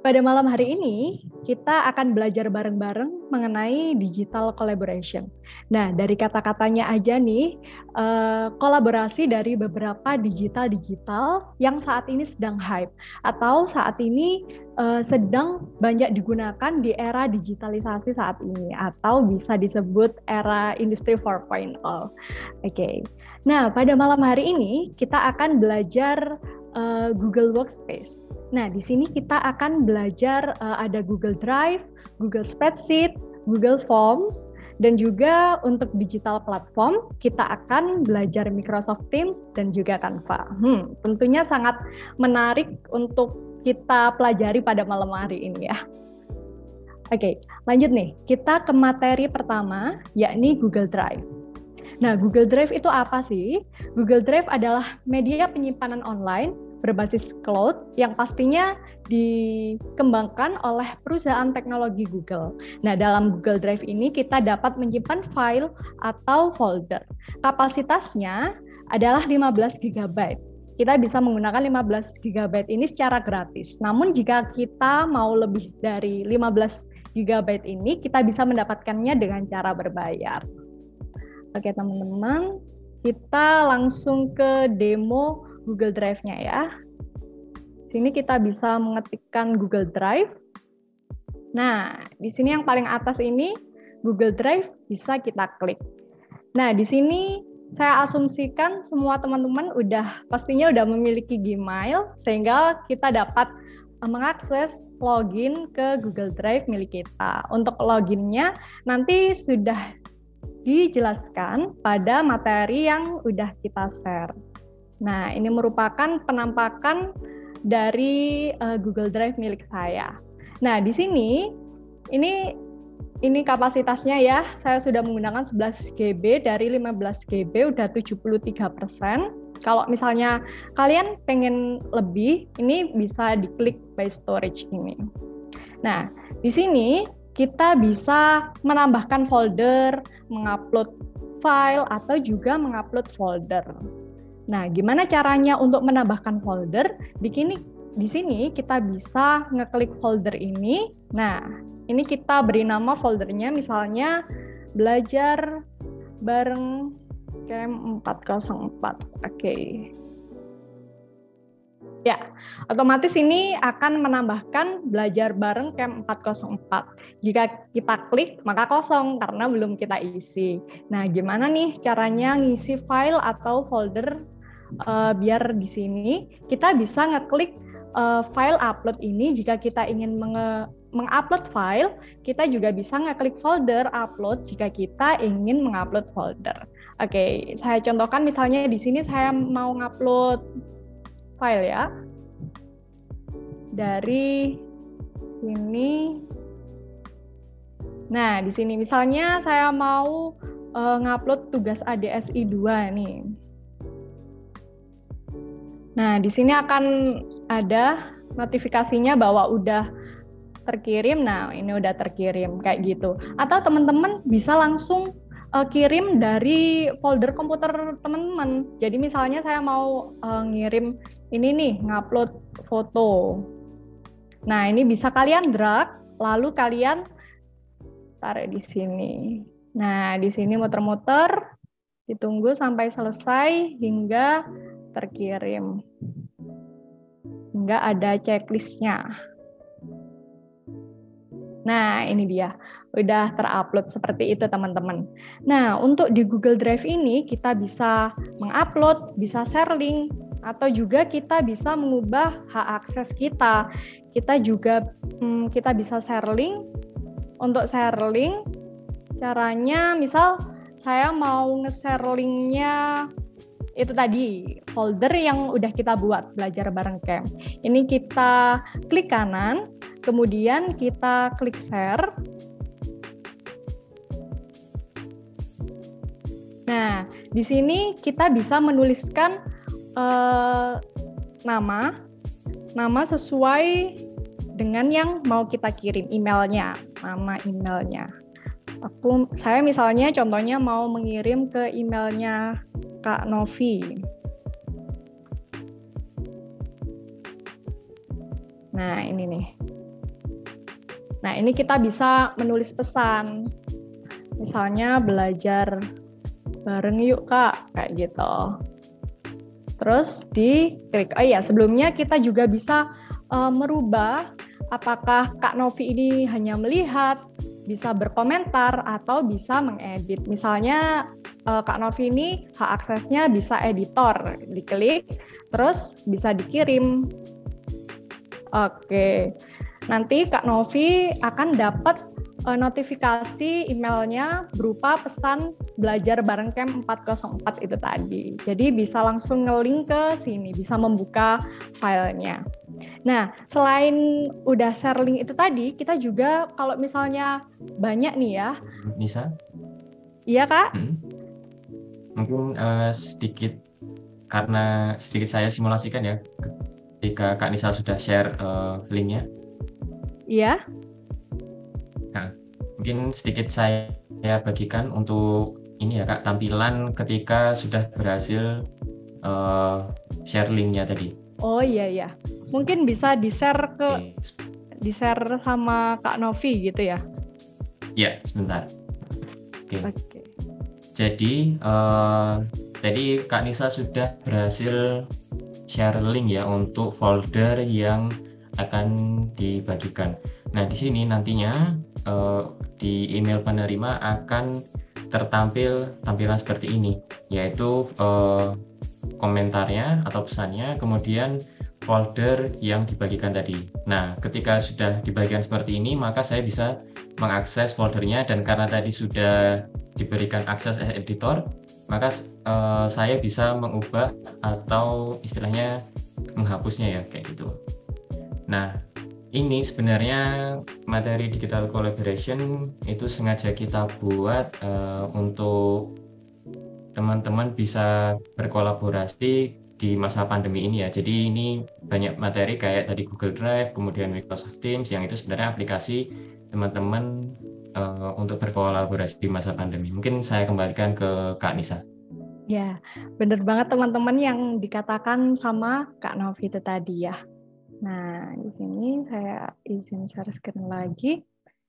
Pada malam hari ini, kita akan belajar bareng-bareng mengenai digital collaboration. Nah, dari kata-katanya aja nih, kolaborasi dari beberapa digital yang saat ini sedang hype, atau saat ini sedang banyak digunakan di era digitalisasi saat ini, atau bisa disebut era industri 4.0. Oke. Nah, pada malam hari ini, kita akan belajar Google Workspace. Nah, di sini kita akan belajar ada Google Drive, Google Spreadsheet, Google Forms, dan juga untuk digital platform kita akan belajar Microsoft Teams dan juga Canva. Tentunya sangat menarik untuk kita pelajari pada malam hari ini ya. Oke, lanjut nih. Kita ke materi pertama, yakni Google Drive. Nah, Google Drive itu apa sih? Google Drive adalah media penyimpanan online berbasis cloud yang pastinya dikembangkan oleh perusahaan teknologi Google. Nah, dalam Google Drive ini kita dapat menyimpan file atau folder. Kapasitasnya adalah 15 GB. Kita bisa menggunakan 15 GB ini secara gratis. Namun jika kita mau lebih dari 15 GB ini, kita bisa mendapatkannya dengan cara berbayar. Oke teman-teman, kita langsung ke demo Google Drive-nya ya. Sini kita bisa mengetikkan Google Drive. Nah, di sini yang paling atas ini Google Drive bisa kita klik. Nah, di sini saya asumsikan semua teman-teman pastinya udah memiliki Gmail sehingga kita dapat mengakses login ke Google Drive milik kita. Untuk loginnya nanti sudah dijelaskan pada materi yang udah kita share. Nah, ini merupakan penampakan dari Google Drive milik saya. Nah, di sini ini kapasitasnya ya. Saya sudah menggunakan 11 GB dari 15 GB udah 73%. Kalau misalnya kalian pengen lebih, ini bisa diklik by storage ini. Nah, di sini kita bisa menambahkan folder, mengupload file, atau juga mengupload folder. Nah, gimana caranya untuk menambahkan folder? Di sini kita bisa ngeklik folder ini. Nah, ini kita beri nama foldernya misalnya belajar bareng Camp 404. Oke. Ya, otomatis ini akan menambahkan belajar bareng Camp 404. Jika kita klik, maka kosong karena belum kita isi. Nah, gimana nih caranya ngisi file atau folder biar di sini kita bisa ngeklik file upload ini. Jika kita ingin mengupload file, kita juga bisa ngeklik folder upload jika kita ingin mengupload folder. Oke, saya contohkan misalnya di sini saya mau ngupload file ya. Dari sini. Nah, di sini misalnya saya mau ngupload tugas ADSI 2 nih. Nah, di sini akan ada notifikasinya bahwa udah terkirim. Nah, ini udah terkirim kayak gitu. Atau teman-teman bisa langsung kirim dari folder komputer teman-teman. Jadi misalnya saya mau ngirim ini nih, ngupload foto. Nah, ini bisa kalian drag, lalu kalian taruh di sini. Nah, di sini muter-muter, ditunggu sampai selesai hingga terkirim. Hingga ada checklist-nya. Nah, ini dia. Udah terupload seperti itu, teman-teman. Nah, untuk di Google Drive ini, kita bisa mengupload, bisa share link, atau juga kita bisa mengubah hak akses kita. Kita bisa share link. Untuk share link, caranya misal saya mau nge-share linknya itu tadi, folder yang udah kita buat, belajar bareng Camp. Ini kita klik kanan, kemudian kita klik share. Nah, di sini kita bisa menuliskan nama sesuai dengan yang mau kita kirim, emailnya, nama emailnya. Saya misalnya contohnya mau mengirim ke emailnya Kak Novi. Nah, ini nih. Nah, ini kita bisa menulis pesan. Misalnya belajar bareng yuk Kak, kayak gitu. Terus diklik. Oh iya, sebelumnya kita juga bisa merubah apakah Kak Novi ini hanya melihat, bisa berkomentar, atau bisa mengedit. Misalnya Kak Novi ini hak aksesnya bisa editor, diklik, terus bisa dikirim. Oke, nanti Kak Novi akan dapat notifikasi emailnya berupa pesan belajar bareng camp 404 itu tadi. Jadi bisa langsung nge-link ke sini, bisa membuka filenya. Nah, selain udah share link itu tadi, kita juga kalau misalnya banyak nih ya. Nisa? Iya, Kak? Mungkin sedikit, karena sedikit saya simulasikan ya, ketika Kak Nisa sudah share linknya. Iya. Nah, mungkin sedikit saya bagikan untuk ini ya Kak, tampilan ketika sudah berhasil share linknya tadi. Oh iya. Mungkin bisa di-share di-share sama Kak Novi gitu ya? Iya, sebentar. Oke. Jadi Kak Nisa sudah berhasil share link ya untuk folder yang akan dibagikan. Nah, di sini nantinya di email penerima akan tertampil tampilan seperti ini, yaitu komentarnya atau pesannya, kemudian folder yang dibagikan tadi. Nah, ketika sudah dibagikan seperti ini, maka saya bisa mengakses foldernya, dan karena tadi sudah diberikan akses editor, maka saya bisa mengubah atau istilahnya menghapusnya ya, kayak gitu. Nah, ini sebenarnya materi digital collaboration itu sengaja kita buat untuk teman-teman bisa berkolaborasi di masa pandemi ini ya. Jadi ini banyak materi kayak tadi Google Drive, kemudian Microsoft Teams, yang itu sebenarnya aplikasi teman-teman untuk berkolaborasi di masa pandemi. Mungkin saya kembalikan ke Kak Nisa. Ya, benar banget teman-teman yang dikatakan sama Kak Novi itu tadi ya. Nah, di sini saya izin share screen lagi.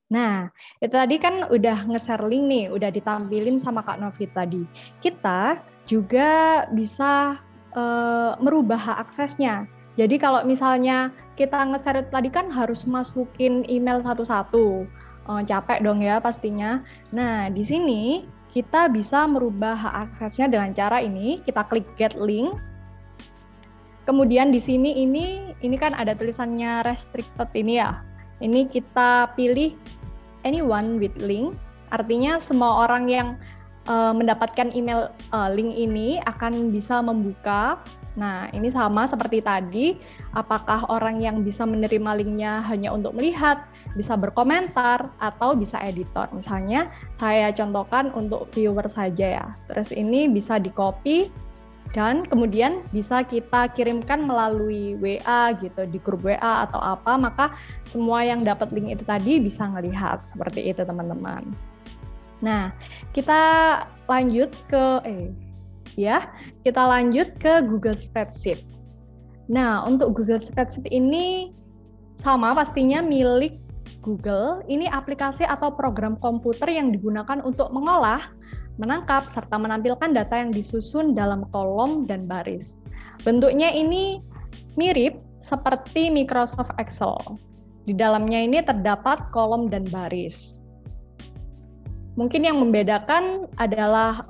Nah, itu tadi kan udah nge-share link nih, udah ditampilin sama Kak Novi tadi. Kita juga bisa merubah hak aksesnya. Jadi kalau misalnya kita nge-share tadi kan harus masukin email satu-satu. Capek dong ya pastinya. Nah, di sini kita bisa merubah hak aksesnya dengan cara ini, kita klik get link. Kemudian di sini ini kan ada tulisannya restricted ini ya. Ini kita pilih anyone with link, artinya semua orang yang mendapatkan email link ini akan bisa membuka. Nah, ini sama seperti tadi, apakah orang yang bisa menerima linknya hanya untuk melihat, bisa berkomentar, atau bisa editor. Misalnya saya contohkan untuk viewer saja ya. Terus ini bisa di-copy dan kemudian bisa kita kirimkan melalui WA gitu, di grup WA atau apa, maka semua yang dapat link itu tadi bisa ngelihat seperti itu teman-teman. Nah, kita lanjut ke kita lanjut ke Google Spreadsheet. Nah, untuk Google Spreadsheet ini sama pastinya milik Google. Ini aplikasi atau program komputer yang digunakan untuk mengolah, menangkap, serta menampilkan data yang disusun dalam kolom dan baris. Bentuknya ini mirip seperti Microsoft Excel. Di dalamnya ini terdapat kolom dan baris. Mungkin yang membedakan adalah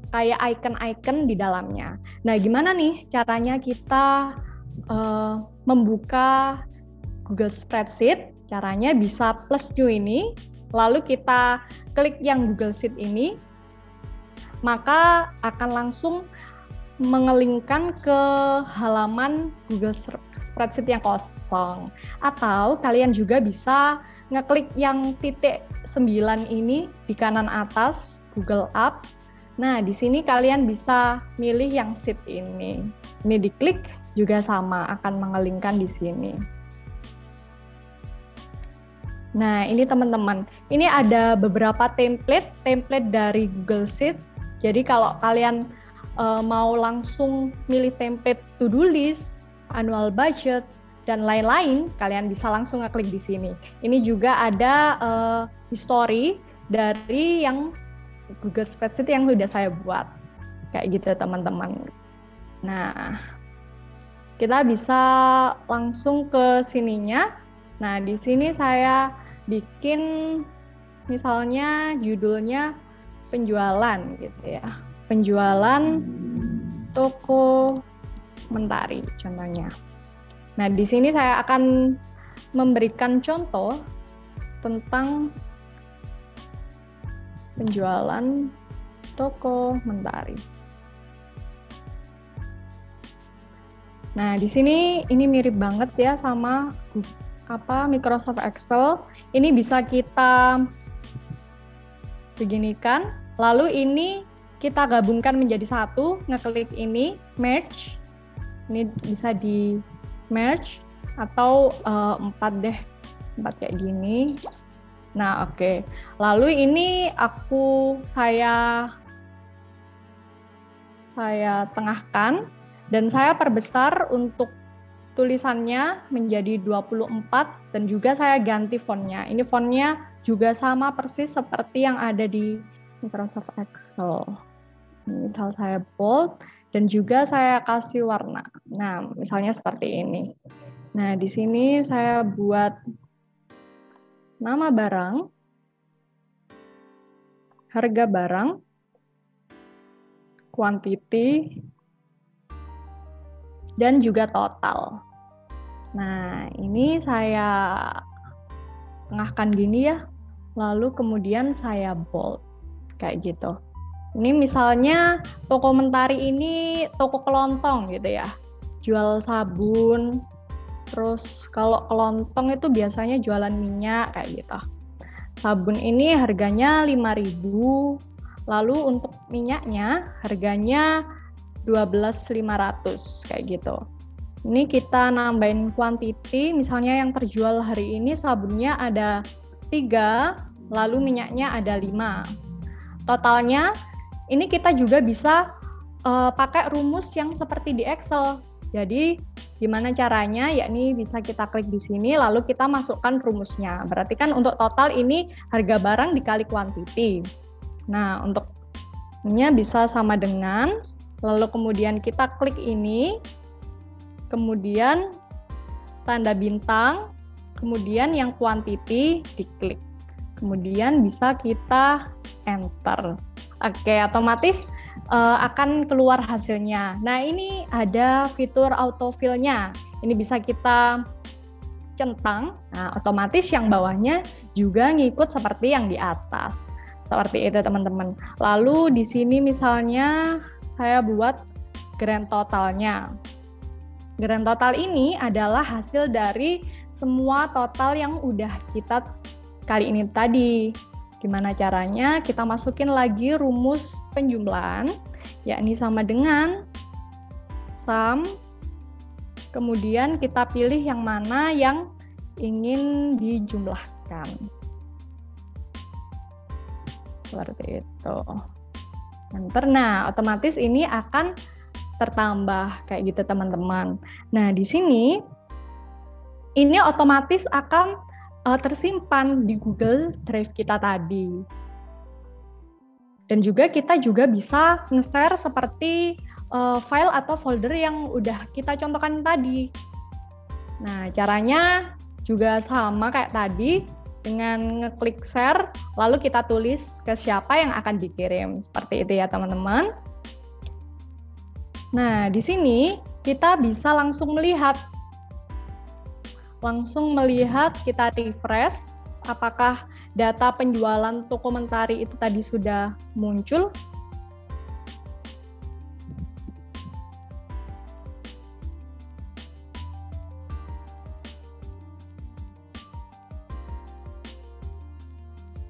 kayak icon-icon di dalamnya. Nah, gimana nih caranya kita membuka Google Spreadsheet? Caranya bisa plus new ini, lalu kita klik yang Google Sheet ini, maka akan langsung mengelingkan ke halaman Google Spreadsheet yang kosong. Atau kalian juga bisa ngeklik yang titik 9 ini di kanan atas, Google Apps. Nah, di sini kalian bisa milih yang sheet ini. Ini diklik juga sama, akan mengelingkan di sini. Nah, ini teman-teman, ini ada beberapa template dari Google Sheets. Jadi kalau kalian mau langsung milih template to-do list, annual budget, dan lain-lain, kalian bisa langsung ngeklik di sini. Ini juga ada history dari yang Google Spreadsheet yang sudah saya buat. Kayak gitu teman-teman. Nah, kita bisa langsung ke sininya. Nah, di sini saya bikin misalnya judulnya penjualan gitu ya. Penjualan toko Mentari contohnya. Nah, di sini saya akan memberikan contoh tentang penjualan toko Mentari. Nah, di sini ini mirip banget ya sama Microsoft Excel. Ini bisa kita beginikan. Lalu ini kita gabungkan menjadi satu, ngeklik ini, merge. Ini bisa di merge atau 4 deh, 4 kayak gini. Nah, oke. Lalu ini saya tengahkan dan saya perbesar untuk tulisannya menjadi 24 dan juga saya ganti fontnya. Ini fontnya juga sama persis seperti yang ada di Microsoft Excel. Misal saya bold dan juga saya kasih warna. Nah, misalnya seperti ini. Nah, di sini saya buat nama barang, harga barang, quantity, dan juga total. Nah, ini saya tengahkan gini ya, lalu kemudian saya bold, kayak gitu. Ini misalnya toko Mentari ini toko kelontong gitu ya, jual sabun, terus kalau kelontong itu biasanya jualan minyak kayak gitu. Sabun ini harganya 5.000, lalu untuk minyaknya harganya 12.500 kayak gitu. Ini kita nambahin quantity, misalnya yang terjual hari ini sabunnya ada 3, lalu minyaknya ada 5. Totalnya, ini kita juga bisa pakai rumus yang seperti di Excel. Jadi, gimana caranya? Yakni bisa kita klik di sini, lalu kita masukkan rumusnya. Berarti kan untuk total ini harga barang dikali quantity. Nah, untuk ini bisa sama dengan, lalu kemudian kita klik ini, kemudian tanda bintang, kemudian yang quantity diklik. Kemudian bisa kita enter. Oke, otomatis akan keluar hasilnya. Nah, ini ada fitur autofill-nya. Ini bisa kita centang. Nah, otomatis yang bawahnya juga ngikut seperti yang di atas. Seperti itu, teman-teman. Lalu di sini misalnya saya buat grand totalnya. Grand total ini adalah hasil dari semua total yang udah kita kali ini tadi. Gimana caranya? Kita masukin lagi rumus penjumlahan, yakni sama dengan sum, kemudian kita pilih yang mana yang ingin dijumlahkan. Seperti itu. Enter. Nah, otomatis ini akan tertambah kayak gitu, teman-teman. Nah, di sini ini otomatis akan tersimpan di Google Drive kita tadi. Dan juga kita juga bisa nge-share seperti file atau folder yang udah kita contohkan tadi. Nah, caranya juga sama kayak tadi, dengan ngeklik share, lalu kita tulis ke siapa yang akan dikirim. Seperti itu ya, teman-teman. Nah, di sini kita bisa langsung melihat, kita refresh, apakah data penjualan toko Mentari itu tadi sudah muncul.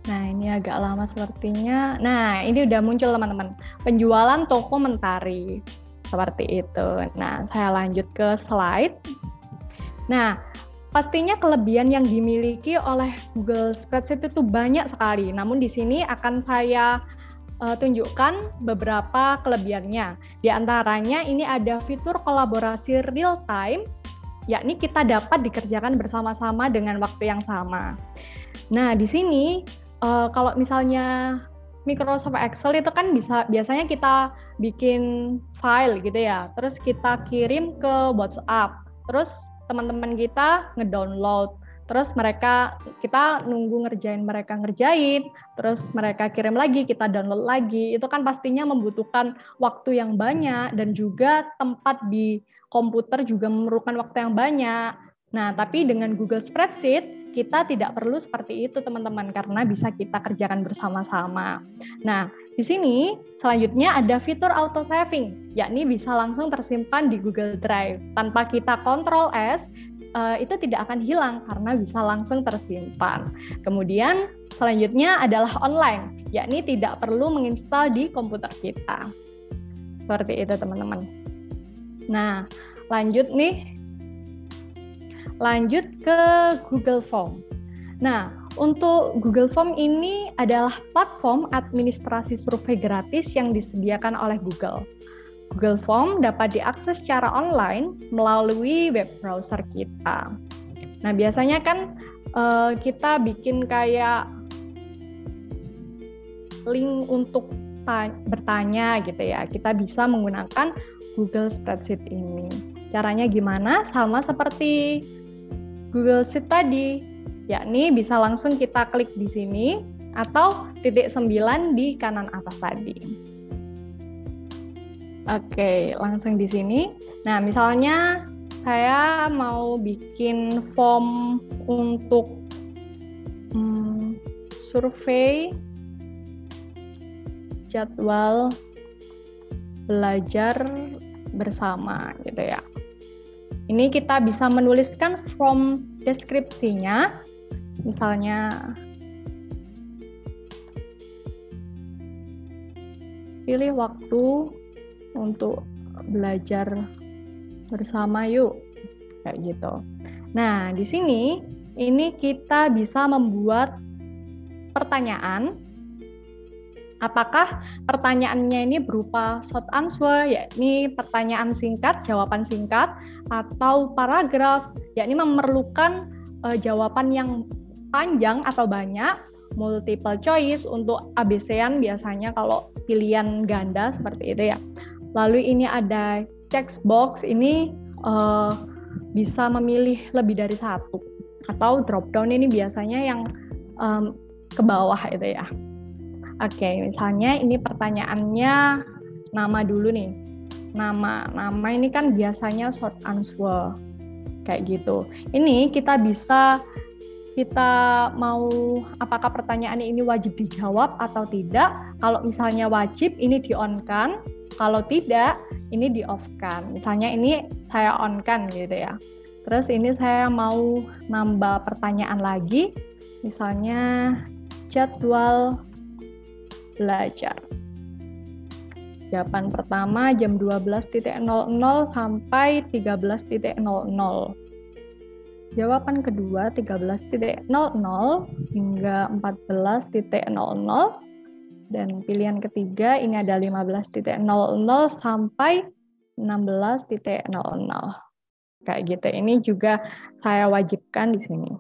Nah, ini agak lama sepertinya. Nah, ini udah muncul, teman-teman. Penjualan toko Mentari. Seperti itu. Nah, saya lanjut ke slide. Nah, pastinya kelebihan yang dimiliki oleh Google Spreadsheet itu banyak sekali. Namun di sini akan saya tunjukkan beberapa kelebihannya. Di antaranya ini ada fitur kolaborasi real time yakni kita dapat dikerjakan bersama-sama dengan waktu yang sama. Nah, di sini kalau misalnya Microsoft Excel itu kan biasanya kita bikin file gitu ya, terus kita kirim ke WhatsApp, terus teman-teman kita ngedownload, terus kita nunggu mereka ngerjain, terus mereka kirim lagi, kita download lagi. Itu kan pastinya membutuhkan waktu yang banyak dan juga tempat di komputer juga memerlukan waktu yang banyak. Nah, tapi dengan Google Spreadsheet kita tidak perlu seperti itu teman-teman, karena bisa kita kerjakan bersama-sama. Nah, di sini selanjutnya ada fitur auto saving, yakni bisa langsung tersimpan di Google Drive. Tanpa kita Ctrl S, itu tidak akan hilang karena bisa langsung tersimpan. Kemudian selanjutnya adalah online, yakni tidak perlu menginstal di komputer kita. Seperti itu teman-teman. Nah, lanjut ke Google Form. Nah, untuk Google Form ini adalah platform administrasi survei gratis yang disediakan oleh Google. Google Form dapat diakses secara online melalui web browser kita. Nah, biasanya kan kita bikin kayak link untuk bertanya gitu ya. Kita bisa menggunakan Google Spreadsheet ini. Caranya gimana? Sama seperti Google Sheet tadi, yakni bisa langsung kita klik di sini atau titik 9 di kanan atas tadi. Oke, langsung di sini. Nah, misalnya saya mau bikin form untuk survei jadwal belajar bersama gitu ya. Ini kita bisa menuliskan form deskripsinya, misalnya pilih waktu untuk belajar bersama yuk, kayak gitu. Nah, di sini ini kita bisa membuat pertanyaan. Apakah pertanyaannya ini berupa short answer, yakni pertanyaan singkat, jawaban singkat, atau paragraf, yakni memerlukan jawaban yang panjang atau banyak, multiple choice untuk ABC-an biasanya kalau pilihan ganda seperti itu ya. Lalu ini ada text box, ini bisa memilih lebih dari satu, atau drop down ini biasanya yang ke bawah itu ya. Oke, misalnya ini pertanyaannya nama dulu nih. Nama ini kan biasanya short answer kayak gitu. Ini kita mau apakah pertanyaan ini wajib dijawab atau tidak. Kalau misalnya wajib ini di-on-kan, kalau tidak ini di-off-kan. Misalnya ini saya on-kan gitu ya. Terus ini saya mau nambah pertanyaan lagi. Misalnya jadwal belajar. Jawaban pertama jam 12.00 sampai 13.00. Jawaban kedua 13.00 hingga 14.00. Dan pilihan ketiga ini ada 15.00 sampai 16.00. Kayak gitu. Ini juga saya wajibkan di sini.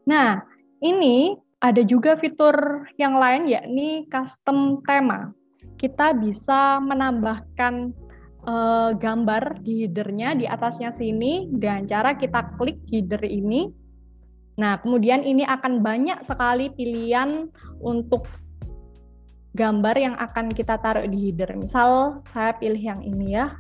Nah, ini ada juga fitur yang lain, yakni custom tema. Kita bisa menambahkan gambar di header-nya di atasnya sini dengan cara kita klik header ini. Nah, kemudian ini akan banyak sekali pilihan untuk gambar yang akan kita taruh di header. Misal saya pilih yang ini ya.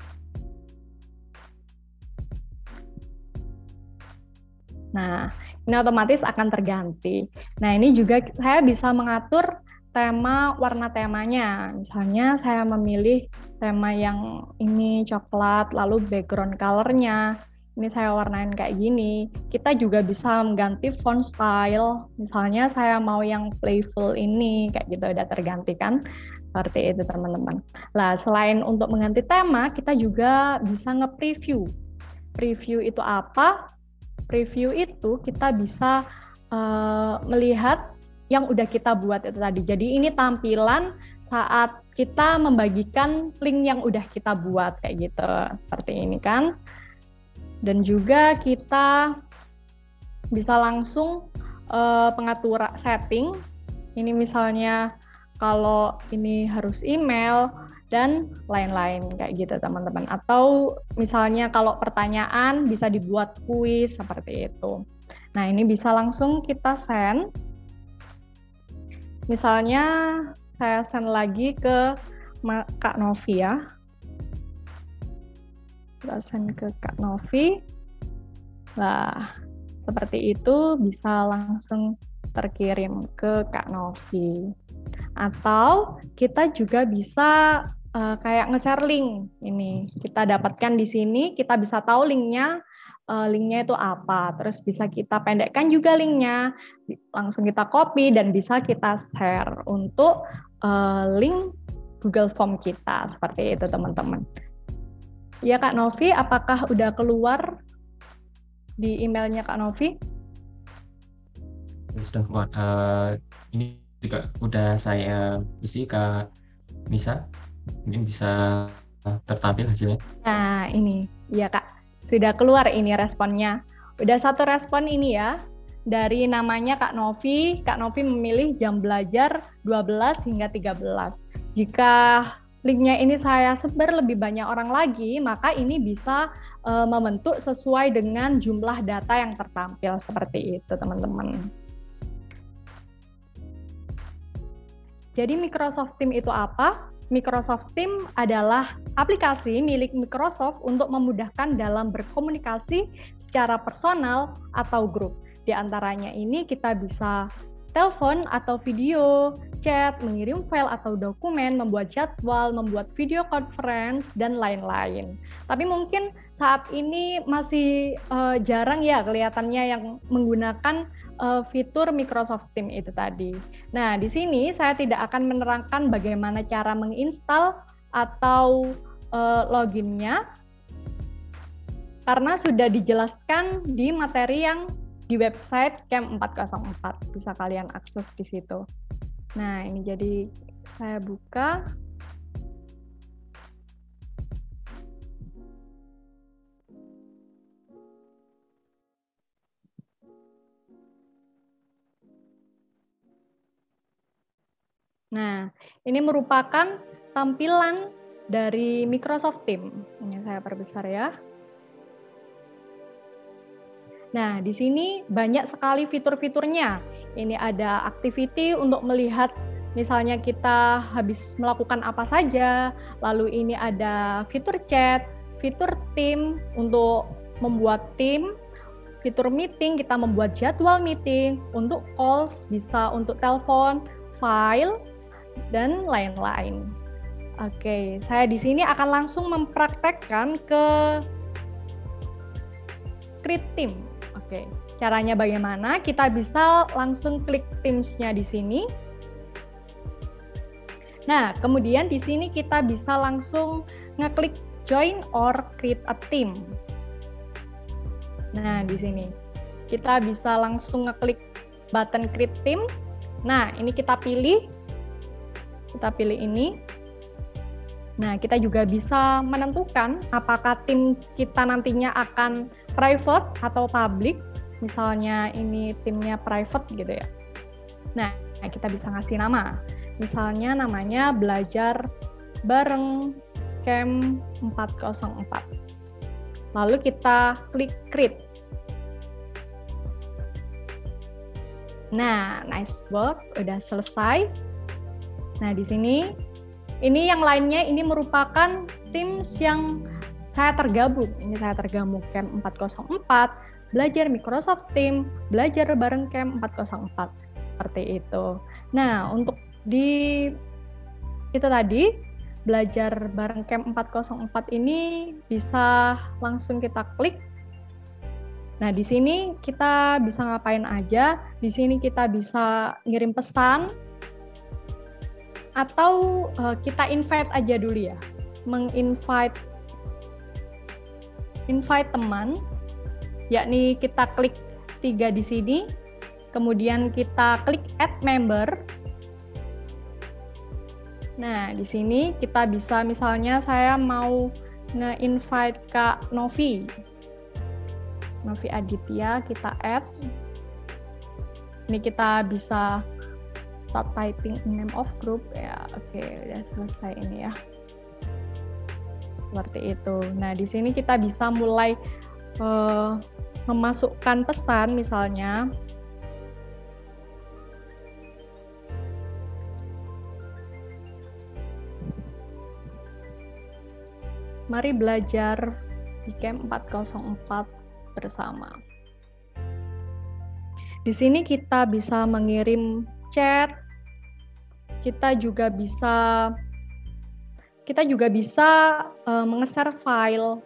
Nah, ini otomatis akan terganti. Nah, ini juga saya bisa mengatur tema warna temanya. Misalnya saya memilih tema yang ini coklat, lalu background color-nya. Ini saya warnain kayak gini. Kita juga bisa mengganti font style. Misalnya saya mau yang playful ini, kayak gitu udah terganti kan. Seperti itu teman-teman. Nah, selain untuk mengganti tema, kita juga bisa nge-preview. Preview itu apa? Preview itu kita bisa melihat yang udah kita buat itu tadi. Jadi ini tampilan saat kita membagikan link yang udah kita buat kayak gitu. Seperti ini kan. Dan juga kita bisa langsung pengaturan setting. Ini misalnya kalau ini harus email dan lain-lain kayak gitu teman-teman. Atau misalnya kalau pertanyaan bisa dibuat kuis seperti itu. Nah, ini bisa langsung kita send. Misalnya saya send lagi ke Kak Novi ya. Kita send ke Kak Novi. Nah, seperti itu bisa langsung terkirim ke Kak Novi. Atau kita juga bisa kayak nge-share link ini. Kita dapatkan di sini, kita bisa tahu linknya itu apa. Terus bisa kita pendekkan juga linknya, langsung kita copy dan bisa kita share untuk link Google Form kita. Seperti itu teman-teman. Ya Kak Novi, apakah udah keluar di emailnya Kak Novi? Sudah keluar. Ini juga udah saya isi ke Nisa. Mungkin bisa tertampil hasilnya. Nah, ini. Ya Kak, sudah keluar ini responnya. Udah satu respon ini ya. Dari namanya Kak Novi. Kak Novi memilih jam belajar 12 hingga 13. Jika linknya ini saya sebar lebih banyak orang lagi, maka ini bisa membentuk sesuai dengan jumlah data yang tertampil. Seperti itu teman-teman. Jadi Microsoft Teams itu apa? Microsoft Teams adalah aplikasi milik Microsoft untuk memudahkan dalam berkomunikasi secara personal atau grup. Di antaranya ini kita bisa telepon atau video, chat, mengirim file atau dokumen, membuat jadwal, membuat video conference, dan lain-lain. Tapi mungkin saat ini masih jarang ya kelihatannya yang menggunakan fitur Microsoft Teams itu tadi. Nah, di sini saya tidak akan menerangkan bagaimana cara menginstal atau loginnya, karena sudah dijelaskan di materi yang di website Camp 404. Bisa kalian akses di situ. Nah, ini jadi saya buka. Nah, ini merupakan tampilan dari Microsoft Teams. Ini saya perbesar ya. Nah, di sini banyak sekali fitur-fiturnya. Ini ada activity untuk melihat misalnya kita habis melakukan apa saja. Lalu ini ada fitur chat, fitur tim untuk membuat tim, fitur meeting, kita membuat jadwal meeting, untuk calls, bisa untuk telepon, file, dan lain-lain. Oke, saya di sini akan langsung mempraktekkan ke Create Team. Oke, caranya bagaimana? Kita bisa langsung klik Teams-nya di sini. Nah, kemudian di sini kita bisa langsung ngeklik Join or Create a Team. Nah, di sini kita bisa langsung ngeklik button Create Team. Nah, ini kita pilih. Kita pilih ini. Nah, kita juga bisa menentukan apakah tim kita nantinya akan private atau public. Misalnya ini timnya private gitu ya. Nah, kita bisa ngasih nama. Misalnya namanya Belajar Bareng Camp 404. Lalu kita klik Create. Nah, nice work, udah selesai. Nah, di sini, ini yang lainnya, ini merupakan Teams yang saya tergabung. Ini saya tergabung Camp 404, belajar Microsoft Teams, belajar bareng Camp 404. Seperti itu. Nah, untuk di itu tadi, belajar bareng Camp 404 ini bisa langsung kita klik. Nah, di sini kita bisa ngapain aja. Di sini kita bisa ngirim pesan, atau kita invite aja dulu ya, invite teman, yakni kita klik 3 di sini, kemudian kita klik add member. Nah, di sini kita bisa misalnya saya mau nge-invite Kak Novi. Novi Aditya kita add. Ini kita bisa start typing name of group ya. Oke, udah selesai ini ya. Seperti itu. Nah, di sini kita bisa mulai memasukkan pesan misalnya. Mari belajar di Camp 404 bersama. Di sini kita bisa mengirim chat, kita juga bisa mengeser file.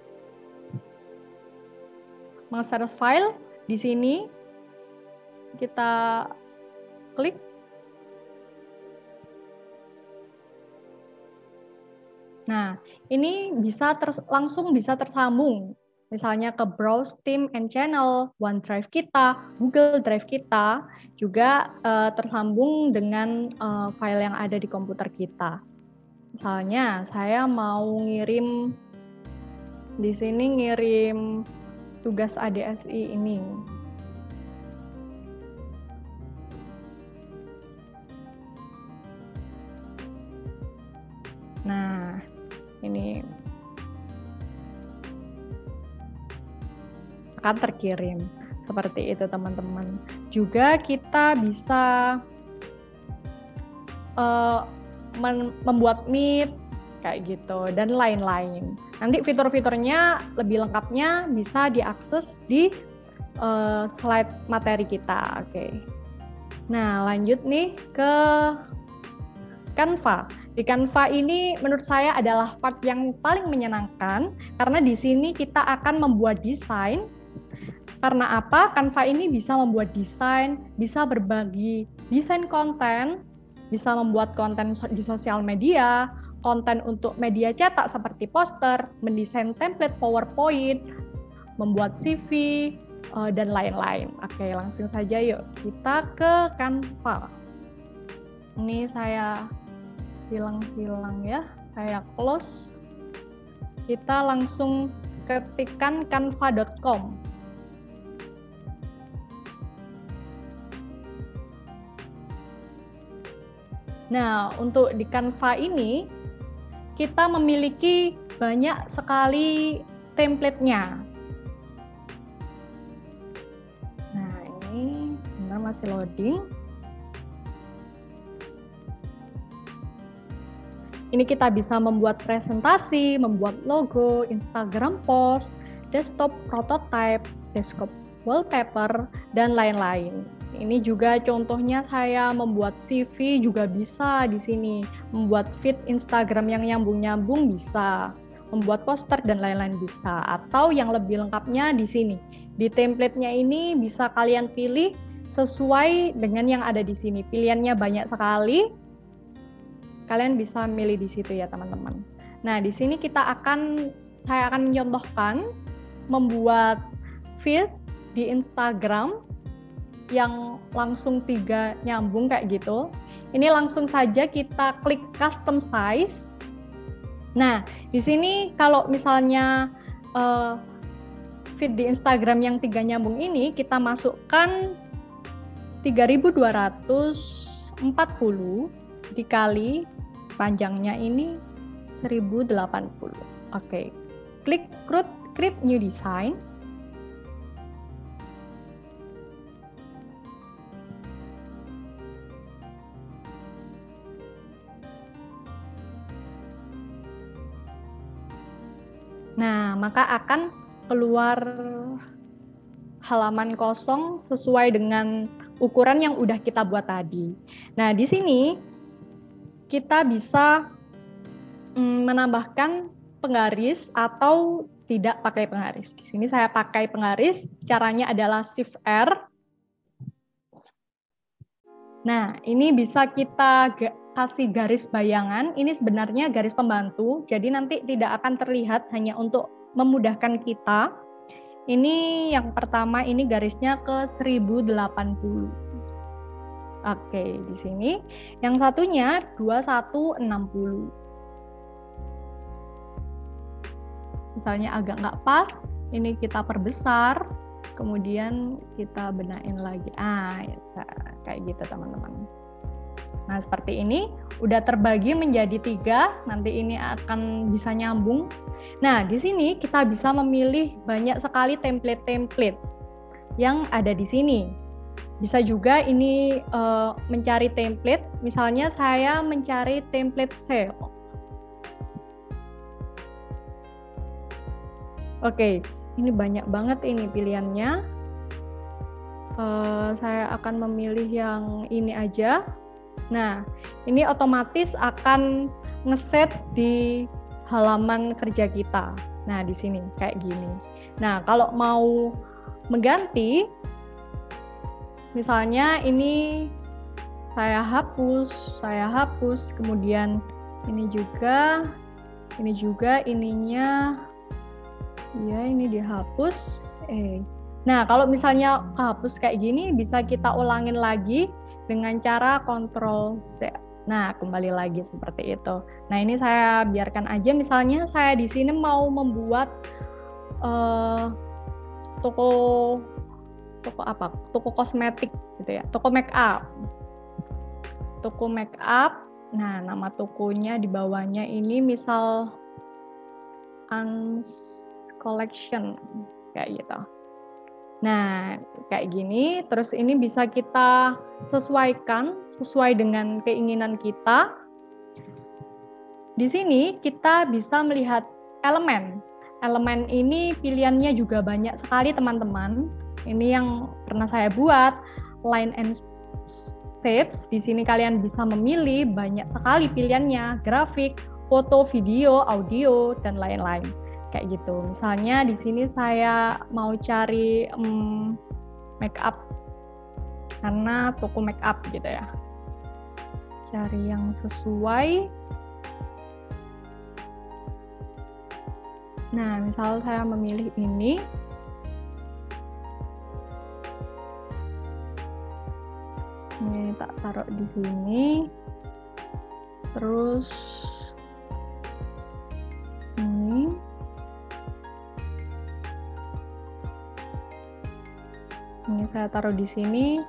Mengeser file di sini kita klik. Nah, ini langsung bisa tersambung. Misalnya ke Browse Team and Channel, OneDrive kita, Google Drive kita, juga tersambung dengan file yang ada di komputer kita. Misalnya, saya mau ngirim, di sini ngirim tugas ADSI ini. Nah, ini akan terkirim seperti itu teman-teman. Juga kita bisa membuat Meet kayak gitu dan lain-lain. Nanti fitur-fiturnya lebih lengkapnya bisa diakses di slide materi kita. Oke. Nah, lanjut nih ke Canva. Di Canva ini menurut saya adalah part yang paling menyenangkan karena di sini kita akan membuat desain. Karena apa? Canva ini bisa membuat desain, bisa berbagi desain konten, bisa membuat konten di sosial media, konten untuk media cetak seperti poster, mendesain template PowerPoint, membuat CV, dan lain-lain. Oke, langsung saja yuk kita ke Canva. Ini saya hilang ya, saya close. Kita langsung ketikkan canva.com. Nah, untuk di Canva ini kita memiliki banyak sekali template-nya. Nah, ini benar masih loading. Ini kita bisa membuat presentasi, membuat logo, Instagram post, desktop prototype, desktop wallpaper, dan lain-lain. Ini juga contohnya saya membuat CV juga bisa di sini, membuat feed Instagram yang nyambung-nyambung bisa, membuat poster dan lain-lain bisa. Atau yang lebih lengkapnya di sini. Di template-nya ini bisa kalian pilih sesuai dengan yang ada di sini. Pilihannya banyak sekali. Kalian bisa milih di situ ya teman-teman. Nah, di sini saya akan mencontohkan membuat feed di Instagram yang langsung 3 nyambung kayak gitu. Ini langsung saja kita klik custom size. Nah, di sini kalau misalnya feed di Instagram yang 3 nyambung ini kita masukkan 3240 dikali panjangnya ini 1080. Oke. Klik create new design. Nah, maka akan keluar halaman kosong sesuai dengan ukuran yang udah kita buat tadi. Nah, di sini kita bisa menambahkan penggaris atau tidak pakai penggaris. Di sini saya pakai penggaris, caranya adalah Shift R. Nah, ini bisa kita kasih garis bayangan, ini sebenarnya garis pembantu, jadi nanti tidak akan terlihat, hanya untuk memudahkan kita. Ini yang pertama, ini garisnya ke 1080. Oke, di sini. Yang satunya 2160. Misalnya agak nggak pas, ini kita perbesar. kemudian kita benain lagi. Ya, kayak gitu teman-teman. Nah, seperti ini udah terbagi menjadi 3, nanti ini akan bisa nyambung. Nah, di sini kita bisa memilih banyak sekali template-template yang ada di sini. Bisa juga ini mencari template, misalnya saya mencari template sale. Oke, ini banyak banget ini pilihannya. Saya akan memilih yang ini aja. Nah, ini otomatis akan ngeset di halaman kerja kita. Nah, di sini kayak gini. Nah, kalau mau mengganti, misalnya ini saya hapus, kemudian ini juga ininya, ya ini dihapus. Nah, kalau misalnya hapus kayak gini, bisa kita ulangin lagi dengan cara Ctrl Z. Nah, kembali lagi seperti itu. Nah, ini saya biarkan aja. Misalnya saya di sini mau membuat toko kosmetik gitu ya, toko make up. Nah, nama tokonya di bawahnya ini misal Ans Collection kayak gitu. Nah, kayak gini, terus ini bisa kita sesuaikan sesuai dengan keinginan kita. Di sini kita bisa melihat elemen. Elemen ini pilihannya juga banyak sekali teman-teman. Ini yang pernah saya buat, line and shapes. Di sini kalian bisa memilih banyak sekali pilihannya, grafik, foto, video, audio, dan lain-lain. Kayak gitu. Misalnya di sini saya mau cari make up karena toko make up gitu ya. Cari yang sesuai. Nah, misal saya memilih ini. Ini tak taruh di sini. Terus ini. Ini saya taruh di sini,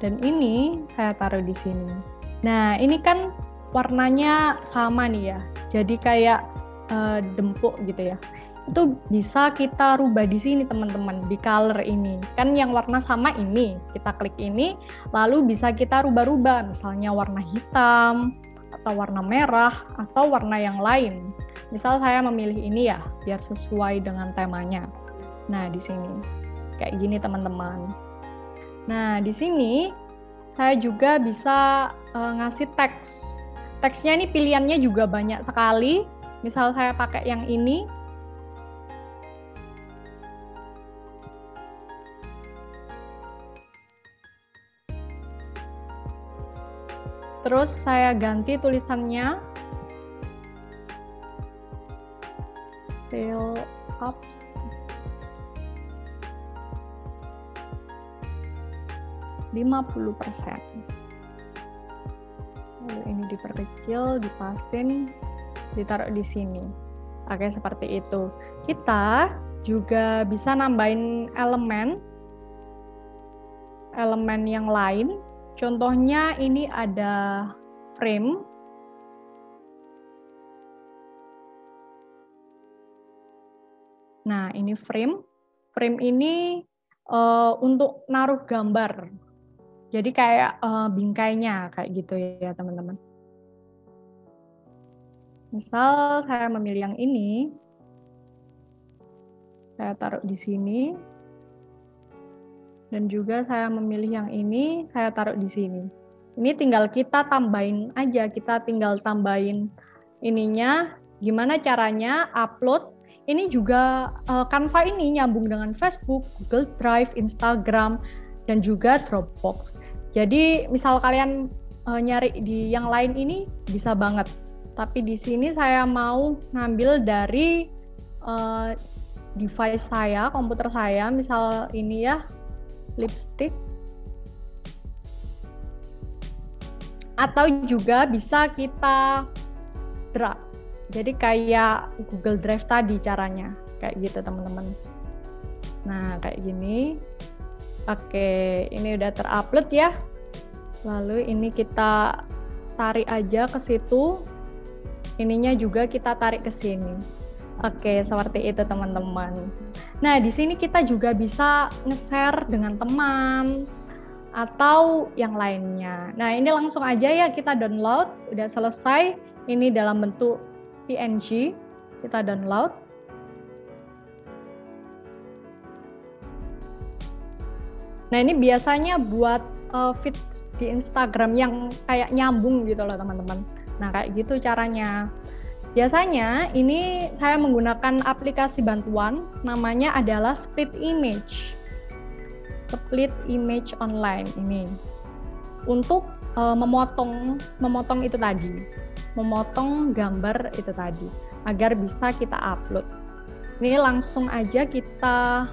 dan ini saya taruh di sini. Nah, ini kan warnanya sama nih ya, jadi kayak dempuk gitu ya. Itu bisa kita rubah di sini teman-teman, di color ini. Kan yang warna sama ini, kita klik ini, lalu bisa kita rubah-rubah, misalnya warna hitam, atau warna merah, atau warna yang lain. Misal saya memilih ini ya, biar sesuai dengan temanya. Nah, di sini. Kayak gini teman-teman. Nah, di sini saya juga bisa ngasih teks. Teksnya ini pilihannya juga banyak sekali. Misal saya pakai yang ini. Terus saya ganti tulisannya. Fill up. Lalu ini diperkecil, dipasin, ditaruh di sini. Oke, seperti itu. Kita juga bisa nambahin elemen yang lain. Contohnya ini ada frame. Nah, ini frame. Frame ini untuk naruh gambar. Jadi kayak bingkainya kayak gitu ya teman-teman. Misal saya memilih yang ini, saya taruh di sini, dan juga saya memilih yang ini, saya taruh di sini. Ini tinggal kita tambahin aja, kita tinggal tambahin ininya. Gimana caranya upload? Ini juga Canva ini nyambung dengan Facebook, Google Drive, Instagram, dan juga Dropbox. Jadi misal kalian nyari di yang lain ini bisa banget. Tapi di sini saya mau ngambil dari device saya, komputer saya, misal ini ya, lipstick. Atau juga bisa kita drag. Jadi kayak Google Drive tadi caranya, kayak gitu teman-teman. Nah, kayak gini. Oke, ini udah terupload ya. Lalu ini kita tarik aja ke situ. Ininya juga kita tarik ke sini. Oke, seperti itu teman-teman. Nah, di sini kita juga bisa nge-share dengan teman atau yang lainnya. Nah, ini langsung aja ya kita download. Udah selesai. Ini dalam bentuk PNG. Kita download. Nah, ini biasanya buat feed di Instagram yang kayak nyambung gitu loh teman-teman. Nah, kayak gitu caranya. Biasanya ini saya menggunakan aplikasi bantuan, namanya adalah Split Image. Split Image Online ini. Untuk memotong itu tadi. Memotong gambar itu tadi. Agar bisa kita upload. Ini langsung aja kita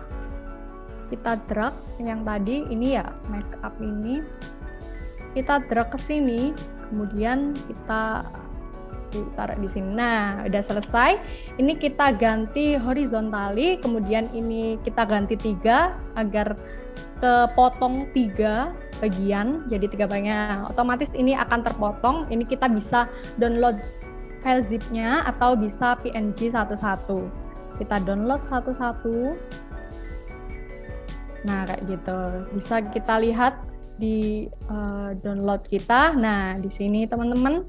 drag yang tadi ini ya, makeup ini kita drag ke sini, kemudian kita taruh di sini. Nah, udah selesai. Ini kita ganti horizontally, kemudian ini kita ganti 3 agar kepotong 3 bagian, jadi 3 bagian. Otomatis ini akan terpotong. Ini kita bisa download file zip-nya atau bisa PNG satu-satu. Kita download satu-satu. Nah, kayak gitu. Bisa kita lihat di download kita. Nah, di sini teman-teman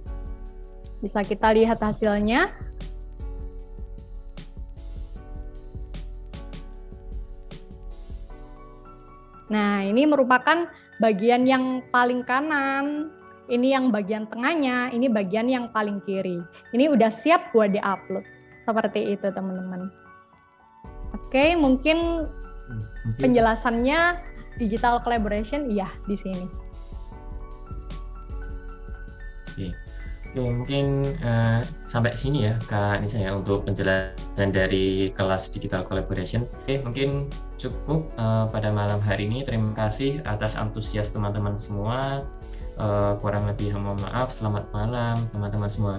bisa kita lihat hasilnya. Nah, ini merupakan bagian yang paling kanan. Ini yang bagian tengahnya, ini bagian yang paling kiri. Ini udah siap buat di-upload. Seperti itu, teman-teman. Oke, mungkin penjelasannya digital collaboration iya di sini. Oke, mungkin sampai sini ya Kak Nisa ya untuk penjelasan dari kelas digital collaboration. Oke, mungkin cukup pada malam hari ini. Terima kasih atas antusias teman-teman semua. Kurang lebih mohon maaf. Selamat malam teman-teman semua.